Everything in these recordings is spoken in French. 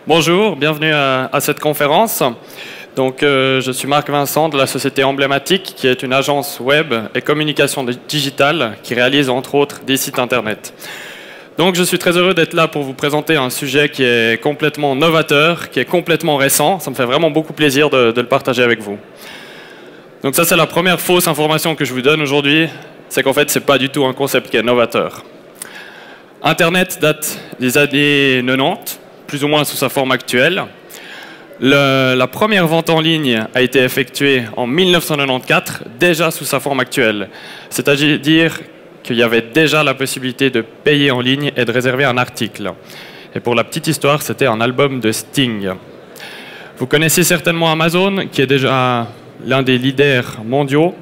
Bonjour, bienvenue à cette conférence. Donc, je suis Marc Vincent de la société Emblématique, qui est une agence web et communication digitale qui réalise entre autres des sites internet. Donc, je suis très heureux d'être là pour vous présenter un sujet qui est complètement novateur, qui est complètement récent. Ça me fait vraiment beaucoup plaisir de le partager avec vous. Donc ça, c'est la première fausse information que je vous donne aujourd'hui, c'est qu'en fait, ce n'est pas du tout un concept qui est novateur. Internet date des années 90, plus ou moins sous sa forme actuelle. La première vente en ligne a été effectuée en 1994, déjà sous sa forme actuelle. C'est-à-dire qu'il y avait déjà la possibilité de payer en ligne et de réserver un article. Et pour la petite histoire, c'était un album de Sting. Vous connaissez certainement Amazon, qui est déjà l'un des leaders mondiaux.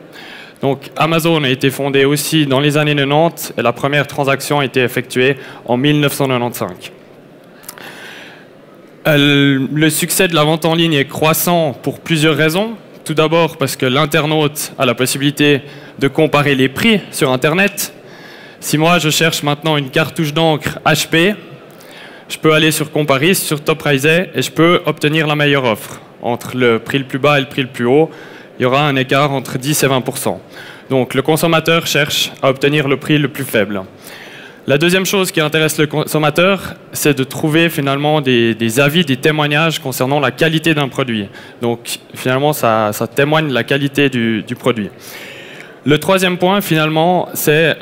Donc Amazon a été fondé aussi dans les années 90 et la première transaction a été effectuée en 1995. Le succès de la vente en ligne est croissant pour plusieurs raisons. Tout d'abord parce que l'internaute a la possibilité de comparer les prix sur Internet. Si moi je cherche maintenant une cartouche d'encre HP, je peux aller sur Comparis, sur TopRiser et je peux obtenir la meilleure offre. Entre le prix le plus bas et le prix le plus haut, il y aura un écart entre 10 et 20%. Donc le consommateur cherche à obtenir le prix le plus faible. La deuxième chose qui intéresse le consommateur, c'est de trouver finalement des avis, des témoignages concernant la qualité d'un produit. Donc finalement, ça témoigne de la qualité du produit. Le troisième point, finalement, c'est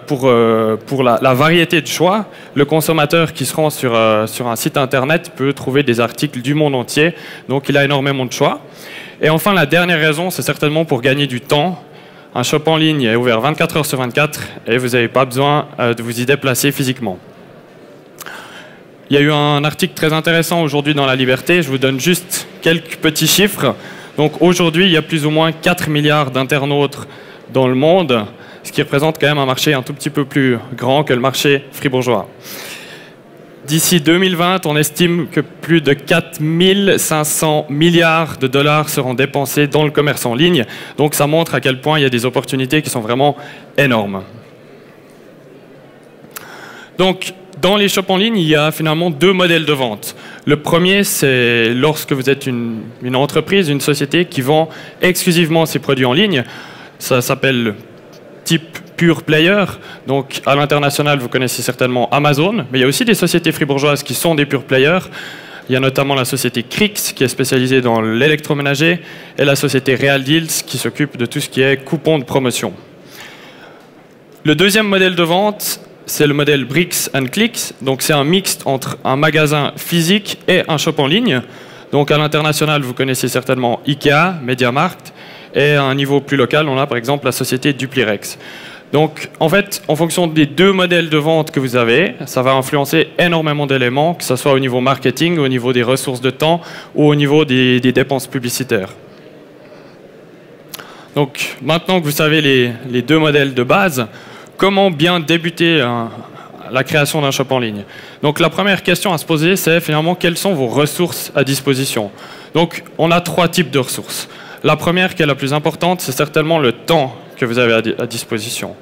pour la variété de choix. Le consommateur qui se rend sur un site internet peut trouver des articles du monde entier, donc il a énormément de choix. Et enfin, la dernière raison, c'est certainement pour gagner du temps. Un shop en ligne est ouvert 24 heures sur 24 et vous n'avez pas besoin de vous y déplacer physiquement. Il y a eu un article très intéressant aujourd'hui dans La Liberté. Je vous donne juste quelques petits chiffres. Donc aujourd'hui, il y a plus ou moins 4 milliards d'internautes dans le monde, ce qui représente quand même un marché un tout petit peu plus grand que le marché fribourgeois. D'ici 2020, on estime que plus de 4 500 milliards de dollars seront dépensés dans le commerce en ligne. Donc ça montre à quel point il y a des opportunités qui sont vraiment énormes. Donc, dans les shops en ligne, il y a finalement deux modèles de vente. Le premier, c'est lorsque vous êtes une entreprise, une société qui vend exclusivement ses produits en ligne. Ça s'appelle type pure player. Donc à l'international, vous connaissez certainement Amazon, mais il y a aussi des sociétés fribourgeoises qui sont des pure players. Il y a notamment la société Krix qui est spécialisée dans l'électroménager et la société Real Deals qui s'occupe de tout ce qui est coupons de promotion. Le deuxième modèle de vente, c'est le modèle Bricks and Clicks. Donc c'est un mixte entre un magasin physique et un shop en ligne. Donc à l'international, vous connaissez certainement Ikea, MediaMarkt, et à un niveau plus local, on a par exemple la société Duplirex. Donc, en fait, en fonction des deux modèles de vente que vous avez, ça va influencer énormément d'éléments, que ce soit au niveau marketing, au niveau des ressources de temps ou au niveau des dépenses publicitaires. Donc, maintenant que vous savez les deux modèles de base, comment bien débuter la création d'un shop en ligne? Donc, la première question à se poser, c'est finalement quelles sont vos ressources à disposition? Donc, on a trois types de ressources. La première, qui est la plus importante, c'est certainement le temps que vous avez à disposition.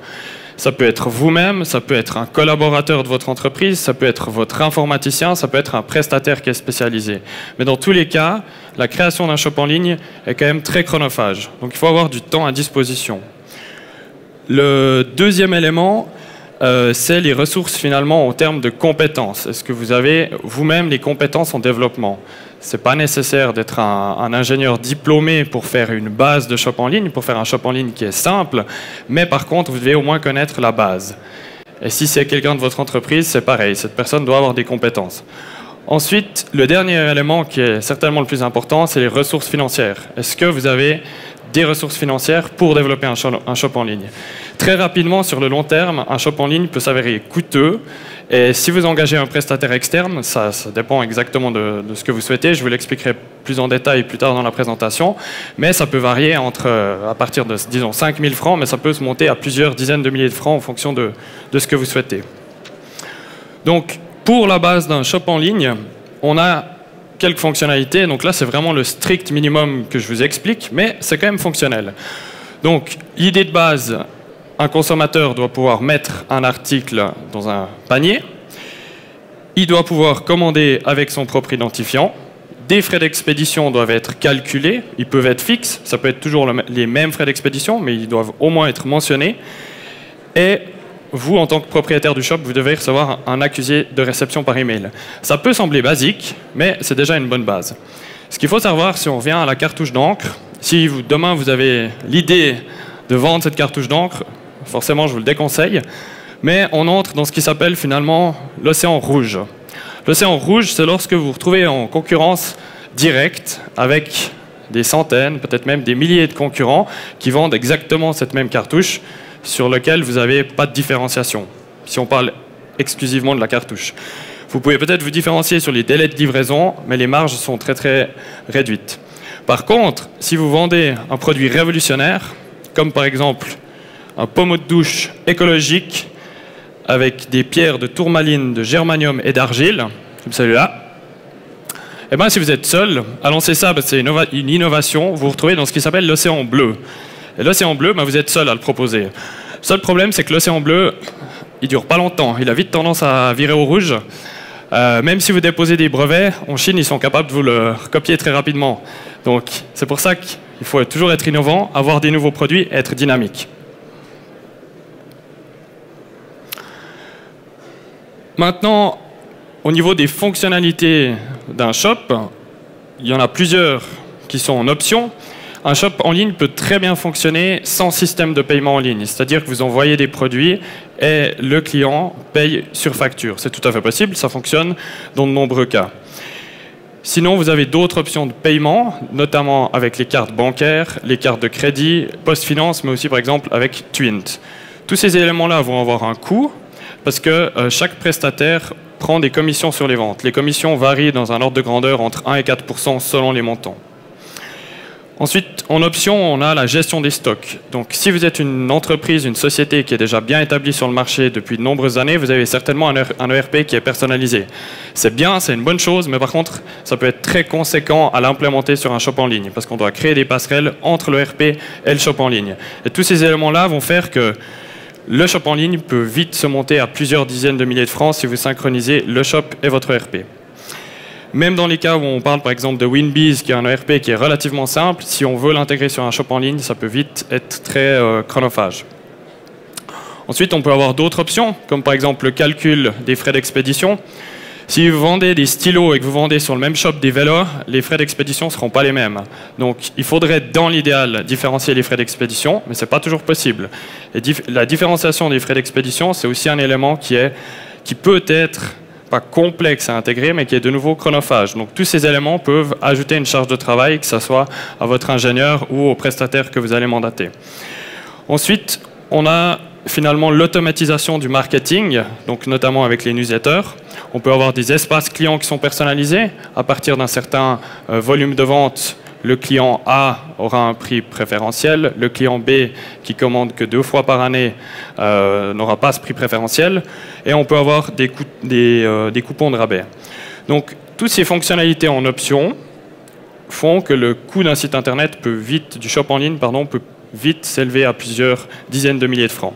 Ça peut être vous-même, ça peut être un collaborateur de votre entreprise, ça peut être votre informaticien, ça peut être un prestataire qui est spécialisé. Mais dans tous les cas, la création d'un shop en ligne est quand même très chronophage. Donc il faut avoir du temps à disposition. Le deuxième élément, c'est les ressources finalement en termes de compétences. Est-ce que vous avez vous-même les compétences en développement? Ce n'est pas nécessaire d'être un ingénieur diplômé pour faire une base de shop en ligne, pour faire un shop en ligne qui est simple, mais par contre, vous devez au moins connaître la base. Et si c'est quelqu'un de votre entreprise, c'est pareil, cette personne doit avoir des compétences. Ensuite, le dernier élément qui est certainement le plus important, c'est les ressources financières. Est-ce que vous avez des ressources financières pour développer un shop en ligne? Très rapidement, sur le long terme, un shop en ligne peut s'avérer coûteux. Et si vous engagez un prestataire externe, ça dépend exactement de ce que vous souhaitez. Je vous l'expliquerai plus en détail plus tard dans la présentation. Mais ça peut varier à partir de, disons, 5 000 francs, mais ça peut se monter à plusieurs dizaines de milliers de francs en fonction de ce que vous souhaitez. Donc, pour la base d'un shop en ligne, on a quelques fonctionnalités. Donc là, c'est vraiment le strict minimum que je vous explique, mais c'est quand même fonctionnel. Donc, l'idée de base, un consommateur doit pouvoir mettre un article dans un panier. Il doit pouvoir commander avec son propre identifiant. Des frais d'expédition doivent être calculés. Ils peuvent être fixes. Ça peut être toujours les mêmes frais d'expédition, mais ils doivent au moins être mentionnés. Et vous, en tant que propriétaire du shop, vous devez recevoir un accusé de réception par email. Ça peut sembler basique, mais c'est déjà une bonne base. Ce qu'il faut savoir, si on revient à la cartouche d'encre, si demain vous avez l'idée de vendre cette cartouche d'encre, forcément je vous le déconseille, mais on entre dans ce qui s'appelle finalement l'océan rouge. L'océan rouge, c'est lorsque vous vous retrouvez en concurrence directe avec des centaines, peut-être même des milliers de concurrents qui vendent exactement cette même cartouche sur laquelle vous n'avez pas de différenciation, si on parle exclusivement de la cartouche. Vous pouvez peut-être vous différencier sur les délais de livraison, mais les marges sont très très réduites. Par contre, si vous vendez un produit révolutionnaire, comme par exemple un pommeau de douche écologique avec des pierres de tourmaline, de germanium et d'argile, comme celui-là, eh bien, si vous êtes seul à lancer ça, c'est une innovation, vous vous retrouvez dans ce qui s'appelle l'océan bleu. Et l'océan bleu, vous êtes seul à le proposer. Le seul problème, c'est que l'océan bleu, il dure pas longtemps. Il a vite tendance à virer au rouge. Même si vous déposez des brevets, en Chine, ils sont capables de vous le recopier très rapidement. Donc, c'est pour ça qu'il faut toujours être innovant, avoir des nouveaux produits et être dynamique. Maintenant, au niveau des fonctionnalités d'un shop, il y en a plusieurs qui sont en option. Un shop en ligne peut très bien fonctionner sans système de paiement en ligne. C'est-à-dire que vous envoyez des produits et le client paye sur facture. C'est tout à fait possible, ça fonctionne dans de nombreux cas. Sinon, vous avez d'autres options de paiement, notamment avec les cartes bancaires, les cartes de crédit, PostFinance, mais aussi par exemple avec Twint. Tous ces éléments-là vont avoir un coût parce que chaque prestataire prend des commissions sur les ventes. Les commissions varient dans un ordre de grandeur entre 1 et 4% selon les montants. Ensuite, en option, on a la gestion des stocks. Donc, si vous êtes une entreprise, une société qui est déjà bien établie sur le marché depuis de nombreuses années, vous avez certainement un ERP qui est personnalisé. C'est bien, c'est une bonne chose, mais par contre, ça peut être très conséquent à l'implémenter sur un shop en ligne, parce qu'on doit créer des passerelles entre l'ERP et le shop en ligne. Et tous ces éléments-là vont faire que le shop en ligne peut vite se monter à plusieurs dizaines de milliers de francs si vous synchronisez le shop et votre ERP. Même dans les cas où on parle par exemple de Winbiz, qui est un ERP qui est relativement simple, si on veut l'intégrer sur un shop en ligne, ça peut vite être très chronophage. Ensuite, on peut avoir d'autres options, comme par exemple le calcul des frais d'expédition. Si vous vendez des stylos et que vous vendez sur le même shop des vélos, les frais d'expédition ne seront pas les mêmes. Donc, il faudrait, dans l'idéal, différencier les frais d'expédition, mais ce n'est pas toujours possible. Et la différenciation des frais d'expédition, c'est aussi un élément qui peut être pas complexe à intégrer, mais qui est de nouveau chronophage. Donc tous ces éléments peuvent ajouter une charge de travail, que ce soit à votre ingénieur ou au prestataire que vous allez mandater. Ensuite, on a finalement l'automatisation du marketing, donc notamment avec les newsletters. On peut avoir des espaces clients qui sont personnalisés. À partir d'un certain volume de vente, le client A aura un prix préférentiel, le client B qui commande que 2 fois par année n'aura pas ce prix préférentiel, et on peut avoir des coupons de rabais. Donc, toutes ces fonctionnalités en option font que le coût d'un site internet du shop en ligne, peut vite s'élever à plusieurs dizaines de milliers de francs.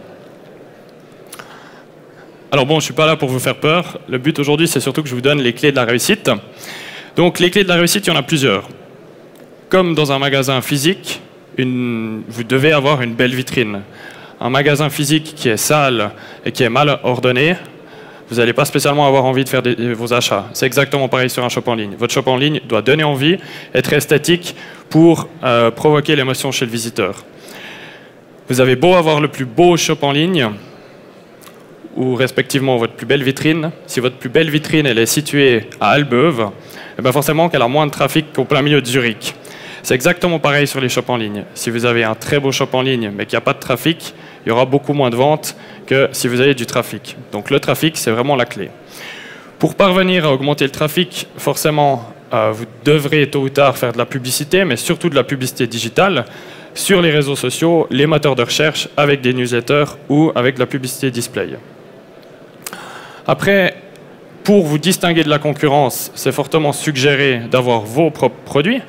Alors bon, je ne suis pas là pour vous faire peur. Le but aujourd'hui, c'est surtout que je vous donne les clés de la réussite. Donc, les clés de la réussite, il y en a plusieurs. Comme dans un magasin physique, vous devez avoir une belle vitrine. Un magasin physique qui est sale et qui est mal ordonné, vous n'allez pas spécialement avoir envie de faire vos achats. C'est exactement pareil sur un shop en ligne. Votre shop en ligne doit donner envie, être esthétique pour provoquer l'émotion chez le visiteur. Vous avez beau avoir le plus beau shop en ligne, ou respectivement votre plus belle vitrine, si votre plus belle vitrine elle est située à Albeuve, eh bien forcément qu'elle a moins de trafic qu'au plein milieu de Zurich. C'est exactement pareil sur les shops en ligne. Si vous avez un très beau shop en ligne mais qu'il n'y a pas de trafic, il y aura beaucoup moins de ventes que si vous avez du trafic. Donc le trafic, c'est vraiment la clé. Pour parvenir à augmenter le trafic, forcément, vous devrez tôt ou tard faire de la publicité, mais surtout de la publicité digitale, sur les réseaux sociaux, les moteurs de recherche, avec des newsletters ou avec de la publicité display. Après, pour vous distinguer de la concurrence, c'est fortement suggéré d'avoir vos propres produits.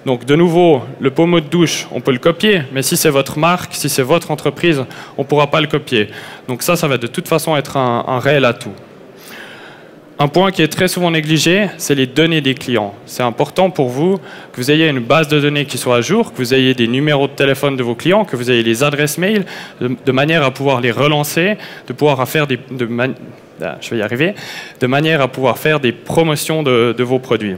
Donc de nouveau, le pommeau de douche, on peut le copier, mais si c'est votre marque, si c'est votre entreprise, on ne pourra pas le copier. Donc ça va de toute façon être un réel atout. Un point qui est très souvent négligé, c'est les données des clients. C'est important pour vous que vous ayez une base de données qui soit à jour, que vous ayez des numéros de téléphone de vos clients, que vous ayez les adresses mail, de manière à pouvoir les relancer, de manière à pouvoir faire des promotions de vos produits.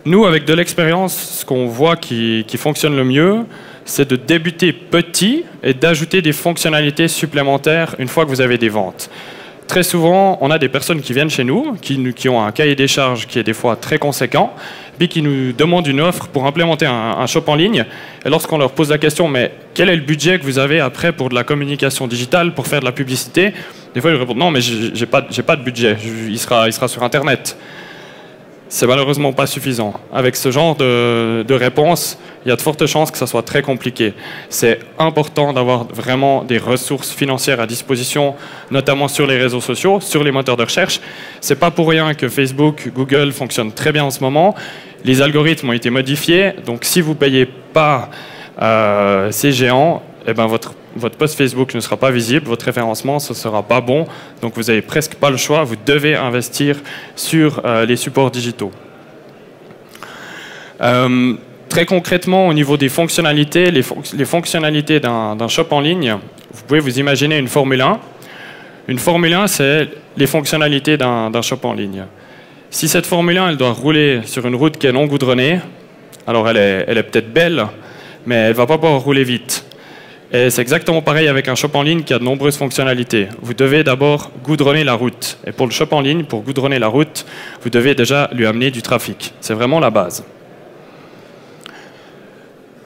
Nous, avec de l'expérience, ce qu'on voit qui fonctionne le mieux, c'est de débuter petit et d'ajouter des fonctionnalités supplémentaires une fois que vous avez des ventes. Très souvent, on a des personnes qui viennent chez nous, qui ont un cahier des charges qui est des fois très conséquent, puis qui nous demandent une offre pour implémenter un shop en ligne. Et lorsqu'on leur pose la question, mais quel est le budget que vous avez après pour de la communication digitale, pour faire de la publicité? Des fois, ils répondent, non, mais j'ai pas de budget, il sera sur Internet. C'est malheureusement pas suffisant. Avec ce genre de réponse, il y a de fortes chances que ça soit très compliqué. C'est important d'avoir vraiment des ressources financières à disposition, notamment sur les réseaux sociaux, sur les moteurs de recherche. C'est pas pour rien que Facebook, Google fonctionnent très bien en ce moment. Les algorithmes ont été modifiés, donc si vous ne payez pas ces géants, eh ben votre post Facebook ne sera pas visible, votre référencement ne sera pas bon, donc vous n'avez presque pas le choix, vous devez investir sur les supports digitaux. Très concrètement, au niveau des fonctionnalités, les fonctionnalités d'un shop en ligne, vous pouvez vous imaginer une Formule 1. Une Formule 1, c'est les fonctionnalités d'un shop en ligne. Si cette Formule 1 elle doit rouler sur une route qui est non goudronnée, alors elle est peut-être belle, mais elle ne va pas pouvoir rouler vite. Et c'est exactement pareil avec un shop en ligne qui a de nombreuses fonctionnalités. Vous devez d'abord goudronner la route. Et pour le shop en ligne, pour goudronner la route, vous devez déjà lui amener du trafic. C'est vraiment la base.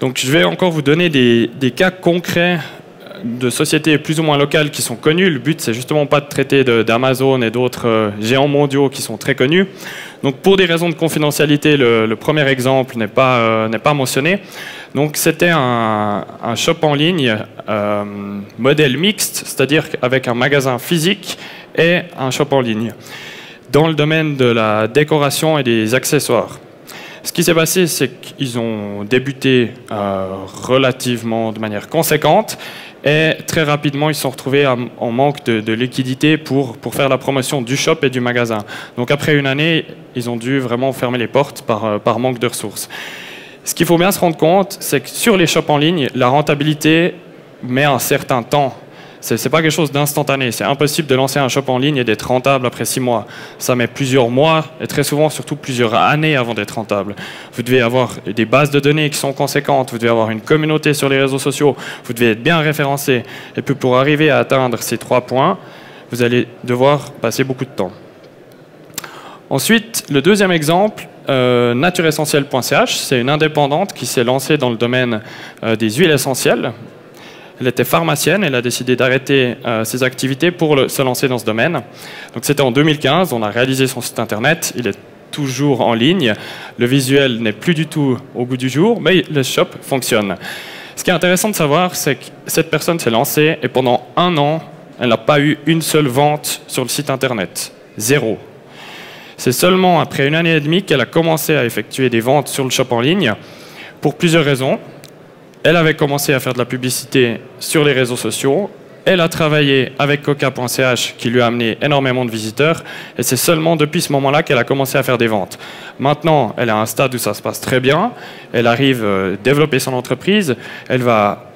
Donc je vais encore vous donner des cas concrets de sociétés plus ou moins locales qui sont connues. Le but, c'est justement pas de traiter d'Amazon et d'autres géants mondiaux qui sont très connus. Donc pour des raisons de confidentialité, le premier exemple n'est pas mentionné. Donc c'était un shop en ligne modèle mixte, c'est-à-dire avec un magasin physique et un shop en ligne, dans le domaine de la décoration et des accessoires. Ce qui s'est passé, c'est qu'ils ont débuté relativement de manière conséquente et très rapidement, ils se sont retrouvés en manque de liquidité pour faire la promotion du shop et du magasin. Donc après une année, ils ont dû vraiment fermer les portes par manque de ressources. Ce qu'il faut bien se rendre compte, c'est que sur les shops en ligne, la rentabilité met un certain temps. Ce n'est pas quelque chose d'instantané. C'est impossible de lancer un shop en ligne et d'être rentable après 6 mois. Ça met plusieurs mois et très souvent, surtout plusieurs années avant d'être rentable. Vous devez avoir des bases de données qui sont conséquentes. Vous devez avoir une communauté sur les réseaux sociaux. Vous devez être bien référencé. Et puis pour arriver à atteindre ces 3 points, vous allez devoir passer beaucoup de temps. Ensuite, le deuxième exemple, natureessentielle.ch, c'est une indépendante qui s'est lancée dans le domaine des huiles essentielles. Elle était pharmacienne, elle a décidé d'arrêter ses activités pour se lancer dans ce domaine. Donc c'était en 2015, on a réalisé son site internet, il est toujours en ligne, le visuel n'est plus du tout au goût du jour, mais le shop fonctionne. Ce qui est intéressant de savoir, c'est que cette personne s'est lancée et pendant 1 an, elle n'a pas eu une seule vente sur le site internet. 0. C'est seulement après 1 année et demie qu'elle a commencé à effectuer des ventes sur le shop en ligne, pour plusieurs raisons. Elle avait commencé à faire de la publicité sur les réseaux sociaux. Elle a travaillé avec Coca.ch qui lui a amené énormément de visiteurs. Et c'est seulement depuis ce moment-là qu'elle a commencé à faire des ventes. Maintenant, elle est à un stade où ça se passe très bien. Elle arrive à développer son entreprise. Elle va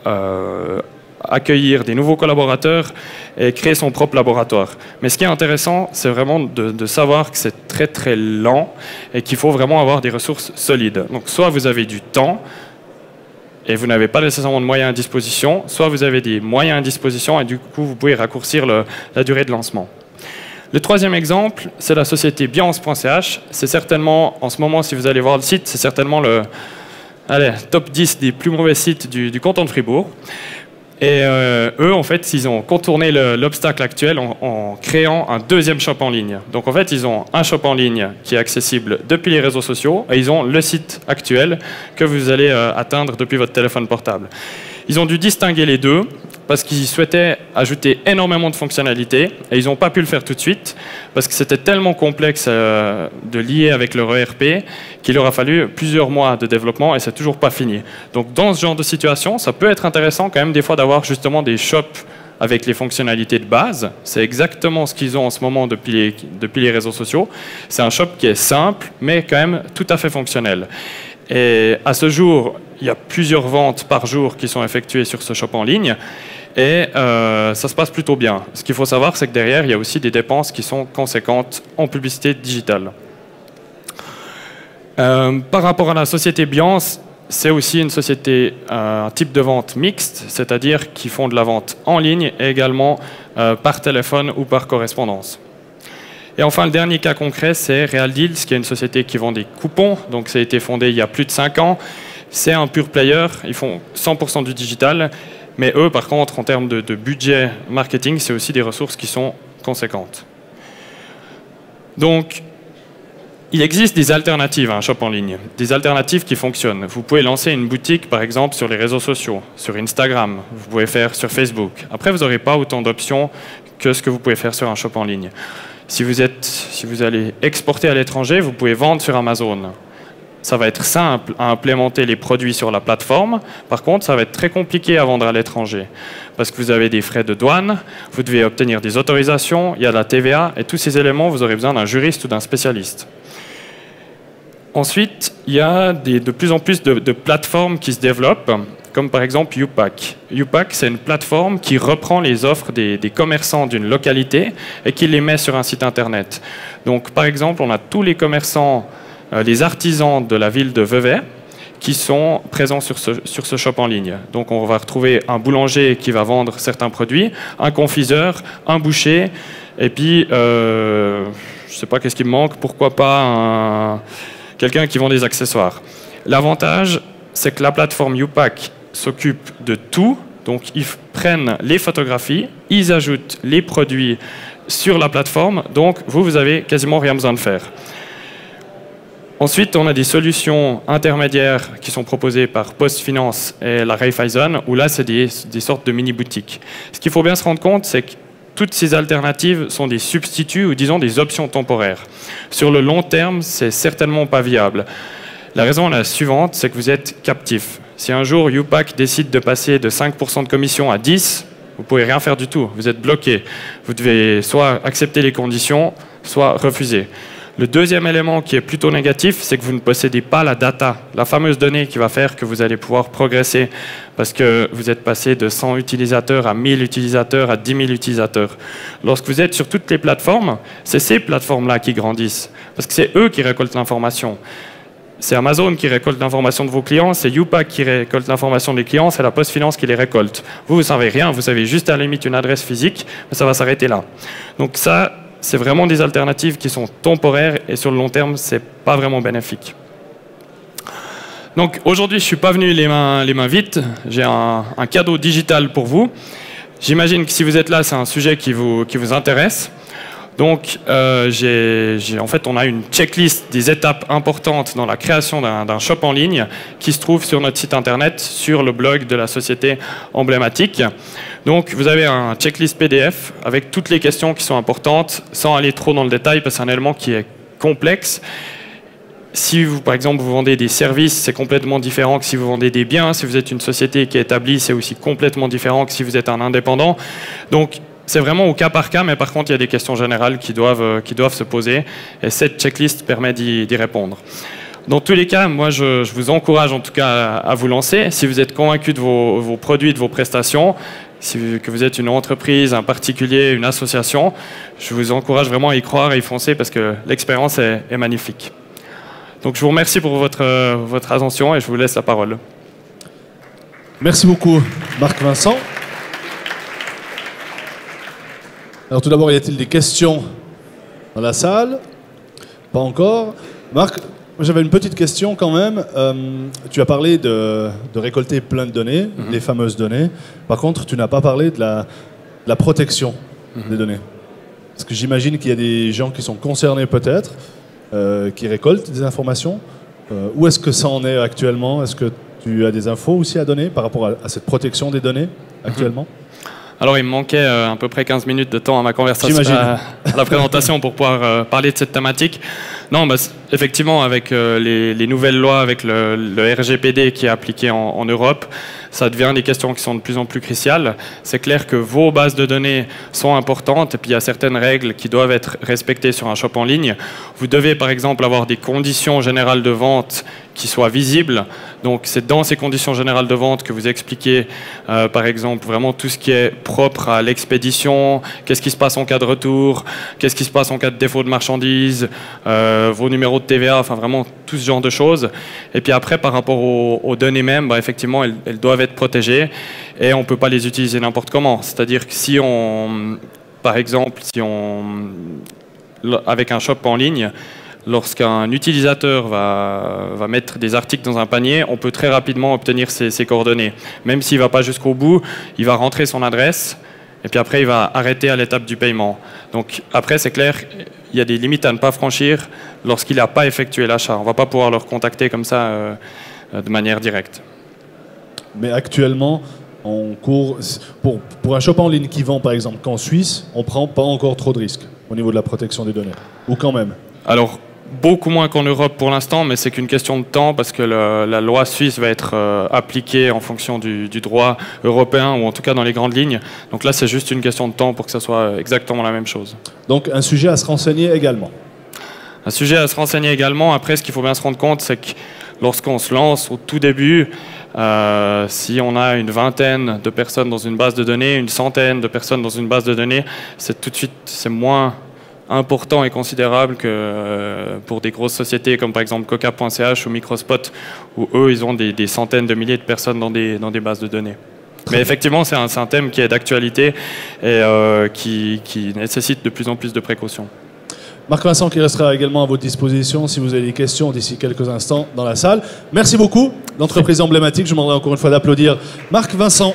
accueillir des nouveaux collaborateurs et créer son propre laboratoire. Mais ce qui est intéressant, c'est vraiment de savoir que c'est très très lent et qu'il faut vraiment avoir des ressources solides. Donc soit vous avez du temps, et vous n'avez pas nécessairement de moyens à disposition, soit vous avez des moyens à disposition et du coup vous pouvez raccourcir la durée de lancement. Le troisième exemple, c'est la société Biance.ch. C'est certainement, en ce moment, si vous allez voir le site, c'est certainement le top 10 des plus mauvais sites du canton de Fribourg. Et eux, en fait, ils ont contourné l'obstacle actuel en créant un deuxième shop en ligne. Donc, en fait, ils ont un shop en ligne qui est accessible depuis les réseaux sociaux et ils ont le site actuel que vous allez atteindre depuis votre téléphone portable. Ils ont dû distinguer les deux parce qu'ils souhaitaient ajouter énormément de fonctionnalités et ils n'ont pas pu le faire tout de suite parce que c'était tellement complexe de lier avec leur ERP qu'il leur a fallu plusieurs mois de développement et c'est toujours pas fini. Donc dans ce genre de situation, ça peut être intéressant quand même des fois d'avoir justement des shops avec les fonctionnalités de base. C'est exactement ce qu'ils ont en ce moment depuis les réseaux sociaux. C'est un shop qui est simple, mais quand même tout à fait fonctionnel. Et à ce jour, il y a plusieurs ventes par jour qui sont effectuées sur ce shop en ligne. Et ça se passe plutôt bien. Ce qu'il faut savoir, c'est que derrière, il y a aussi des dépenses qui sont conséquentes en publicité digitale. Par rapport à la société Biance, c'est aussi une société, un type de vente mixte, c'est-à-dire qui font de la vente en ligne et également par téléphone ou par correspondance. Et enfin, le dernier cas concret, c'est Real Deals, qui est une société qui vend des coupons. Donc, ça a été fondé il y a plus de 5 ans. C'est un pure player. Ils font 100% du digital. Mais eux, par contre, en termes de budget marketing, c'est aussi des ressources qui sont conséquentes. Donc, il existe des alternatives à un shop en ligne, des alternatives qui fonctionnent. Vous pouvez lancer une boutique, par exemple, sur les réseaux sociaux, sur Instagram, vous pouvez faire sur Facebook. Après, vous n'aurez pas autant d'options que ce que vous pouvez faire sur un shop en ligne. Si vous allez exporter à l'étranger, vous pouvez vendre sur Amazon. Ça va être simple à implémenter les produits sur la plateforme. Par contre, ça va être très compliqué à vendre à l'étranger parce que vous avez des frais de douane, vous devez obtenir des autorisations, il y a la TVA et tous ces éléments, vous aurez besoin d'un juriste ou d'un spécialiste. Ensuite, il y a de plus en plus de plateformes qui se développent, comme par exemple YouPack. YouPack, c'est une plateforme qui reprend les offres des commerçants d'une localité et qui les met sur un site internet. Donc, par exemple, on a tous les commerçants, les artisans de la ville de Vevey qui sont présents sur ce shop en ligne. Donc, on va retrouver un boulanger qui va vendre certains produits, un confiseur, un boucher, et puis, je ne sais pas qu'est-ce qui me manque, pourquoi pas quelqu'un qui vend des accessoires. L'avantage, c'est que la plateforme YouPack s'occupe de tout. Donc, ils prennent les photographies, ils ajoutent les produits sur la plateforme. Donc, vous avez quasiment rien besoin de faire. Ensuite, on a des solutions intermédiaires qui sont proposées par PostFinance et la Raiffeisen, où là, c'est des sortes de mini-boutiques. Ce qu'il faut bien se rendre compte, c'est que toutes ces alternatives sont des substituts ou disons des options temporaires. Sur le long terme, c'est certainement pas viable. La raison est la suivante, c'est que vous êtes captif. Si un jour YouPack décide de passer de 5% de commission à 10%, vous ne pouvez rien faire du tout, vous êtes bloqué. Vous devez soit accepter les conditions, soit refuser. Le deuxième élément qui est plutôt négatif, c'est que vous ne possédez pas la data, la fameuse donnée qui va faire que vous allez pouvoir progresser parce que vous êtes passé de 100 utilisateurs à 1000 utilisateurs à 10 000 utilisateurs. Lorsque vous êtes sur toutes les plateformes, c'est ces plateformes-là qui grandissent parce que c'est eux qui récoltent l'information. C'est Amazon qui récolte l'information de vos clients, c'est YouPack qui récolte l'information des clients, c'est la PostFinance qui les récolte. Vous ne savez rien, vous savez juste à la limite une adresse physique, mais ça va s'arrêter là. Donc ça, c'est vraiment des alternatives qui sont temporaires et sur le long terme, ce n'est pas vraiment bénéfique. Donc aujourd'hui, je ne suis pas venu les mains vides. J'ai un cadeau digital pour vous. J'imagine que si vous êtes là, c'est un sujet qui vous intéresse. Donc, en fait, on a une checklist des étapes importantes dans la création d'un shop en ligne qui se trouve sur notre site internet, sur le blog de la société emblématique. Donc, vous avez un checklist PDF avec toutes les questions qui sont importantes, sans aller trop dans le détail, parce que c'est un élément qui est complexe. Si vous, par exemple, vous vendez des services, c'est complètement différent que si vous vendez des biens. Si vous êtes une société qui est établie, c'est aussi complètement différent que si vous êtes un indépendant. Donc, c'est vraiment au cas par cas, mais par contre, il y a des questions générales qui doivent se poser. Et cette checklist permet d'y répondre. Dans tous les cas, moi, je vous encourage en tout cas à vous lancer. Si vous êtes convaincu de vos produits, de vos prestations, que vous êtes une entreprise, un particulier, une association, je vous encourage vraiment à y croire et y foncer parce que l'expérience est magnifique. Donc, je vous remercie pour votre attention et je vous laisse la parole. Merci beaucoup, Marc-Vincent. Alors tout d'abord, y a-t-il des questions dans la salle? Pas encore. Marc, j'avais une petite question quand même. Tu as parlé de récolter plein de données, les fameuses données. Par contre, tu n'as pas parlé de la protection des données. Parce que j'imagine qu'il y a des gens qui sont concernés peut-être, qui récoltent des informations. Où est-ce que ça en est actuellement? Est-ce que tu as des infos aussi à donner par rapport à cette protection des données actuellement? Alors, il me manquait à peu près 15 minutes de temps à ma conversation, à la présentation pour pouvoir parler de cette thématique. Non, bah, effectivement, avec les nouvelles lois, avec le RGPD qui est appliqué en Europe, ça devient des questions qui sont de plus en plus cruciales. C'est clair que vos bases de données sont importantes et puis il y a certaines règles qui doivent être respectées sur un shop en ligne. Vous devez par exemple avoir des conditions générales de vente qui soient visibles. Donc c'est dans ces conditions générales de vente que vous expliquez par exemple vraiment tout ce qui est propre à l'expédition, qu'est-ce qui se passe en cas de retour, qu'est-ce qui se passe en cas de défaut de marchandises, vos numéros de TVA, enfin vraiment tout ce genre de choses. Et puis après par rapport aux données mêmes, bah, effectivement elles doivent être protégées et on ne peut pas les utiliser n'importe comment. C'est-à-dire que si on, par exemple, avec un shop en ligne, lorsqu'un utilisateur va mettre des articles dans un panier, on peut très rapidement obtenir ses coordonnées. Même s'il ne va pas jusqu'au bout, il va rentrer son adresse et puis après il va arrêter à l'étape du paiement. Donc après c'est clair, il y a des limites à ne pas franchir lorsqu'il n'a pas effectué l'achat. On ne va pas pouvoir le recontacter comme ça de manière directe. Mais actuellement, on court, pour un shop en ligne qui vend par exemple qu'en Suisse, on ne prend pas encore trop de risques au niveau de la protection des données. Ou quand même? Alors, beaucoup moins qu'en Europe pour l'instant, mais c'est qu'une question de temps parce que la loi suisse va être appliquée en fonction du droit européen ou en tout cas dans les grandes lignes. Donc là, c'est juste une question de temps pour que ça soit exactement la même chose. Donc un sujet à se renseigner également. Un sujet à se renseigner également. Après, ce qu'il faut bien se rendre compte, c'est que lorsqu'on se lance au tout début, si on a une vingtaine de personnes dans une base de données, une centaine de personnes dans une base de données, c'est tout de suite, c'est moins important et considérable que pour des grosses sociétés comme par exemple Coca.ch ou Microspot, où eux, ils ont des centaines de milliers de personnes dans des bases de données. Mais effectivement, c'est un thème qui est d'actualité et qui nécessite de plus en plus de précautions. Marc Vincent qui restera également à votre disposition si vous avez des questions d'ici quelques instants dans la salle. Merci beaucoup, l'entreprise emblématique. Je vous demanderai encore une fois d'applaudir Marc Vincent.